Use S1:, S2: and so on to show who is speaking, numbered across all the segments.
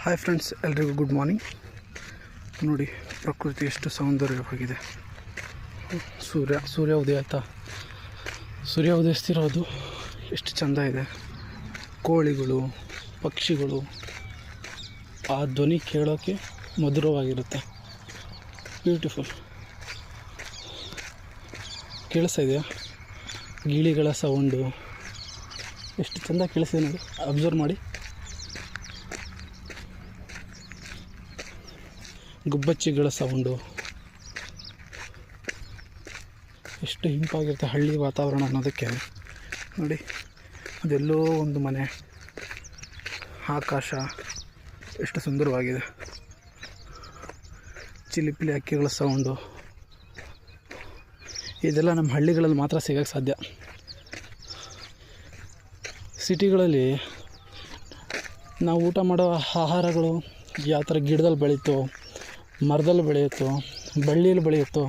S1: Hi friends, ಎಲ್ರಿಗೂ good morning. ನೋಡಿ ಪ್ರಕೃತಿ ಎಷ್ಟು ಸೌಂದರ್ಯವಾಗಿದೆ. ಸೂರ್ಯ ಉದಯ ಆಯ್ತಾ, ಸೂರ್ಯ ಉದಯಿಸ್ತಿರೋದು ಎಷ್ಟು ಚೆಂದ ಇದೆ. ಕೋಳಿಗಳು, ಪಕ್ಷಿಗಳು, ಆ ಧ್ವನಿ ಕೇಳೋಕ್ಕೆ ಮಧುರವಾಗಿರುತ್ತೆ. ಬ್ಯೂಟಿಫುಲ್. ಕೇಳಿಸ್ತಾ ಇದೆಯಾ? ಗಿಳಿಗಳ ಸೌಂಡು ಎಷ್ಟು ಚೆಂದ ಕೇಳಿಸ್ತಿದೆ ನೋಡಿ, ಅಬ್ಸರ್ವ್ ಮಾಡಿ. ಗುಬ್ಬಚ್ಚಿಗಳ ಸೌಂಡು ಎಷ್ಟು ಇಂಪಾಗಿರುತ್ತೆ. ಹಳ್ಳಿ ವಾತಾವರಣ ಅನ್ನೋದಕ್ಕೆ ನೋಡಿ, ಅದೆಲ್ಲೋ ಒಂದು ಮನೆ, ಆಕಾಶ ಎಷ್ಟು ಸುಂದರವಾಗಿದೆ. ಚಿಲಿಪಿಲಿ ಹಕ್ಕಿಗಳ ಸೌಂಡು, ಇದೆಲ್ಲ ನಮ್ಮ ಹಳ್ಳಿಗಳಲ್ಲಿ ಮಾತ್ರ ಸಿಗೋಕ್ಕೆ ಸಾಧ್ಯ. ಸಿಟಿಗಳಲ್ಲಿ ನಾವು ಊಟ ಮಾಡೋ ಆಹಾರಗಳು ಯಾವ ಥರ ಗಿಡದಲ್ಲಿ ಬೆಳೀತೋ, ಮರದಲ್ಲಿ ಬೆಳೆಯುತ್ತೋ, ಬಳ್ಳಿಯಲ್ಲಿ ಬೆಳೆಯುತ್ತೋ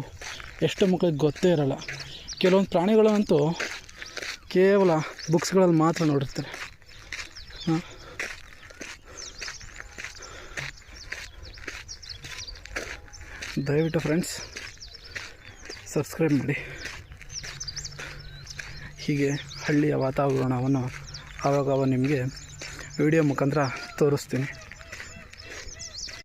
S1: ಎಷ್ಟು ಮಕ್ಕಳಿಗೆ ಗೊತ್ತೇ ಇರೋಲ್ಲ. ಕೆಲವೊಂದು ಪ್ರಾಣಿಗಳಂತೂ ಕೇವಲ ಬುಕ್ಸ್ಗಳಲ್ಲಿ ಮಾತ್ರ ನೋಡಿರ್ತಾರೆ. ದಯವಿಟ್ಟು ಫ್ರೆಂಡ್ಸ್ ಸಬ್ಸ್ಕ್ರೈಬ್ ಮಾಡಿ. ಹೀಗೆ ಹಳ್ಳಿಯ ವಾತಾವರಣವನ್ನು ಆವಾಗವಾಗ ನಿಮಗೆ ವಿಡಿಯೋ ಮುಖಾಂತರ ತೋರಿಸ್ತೀನಿ.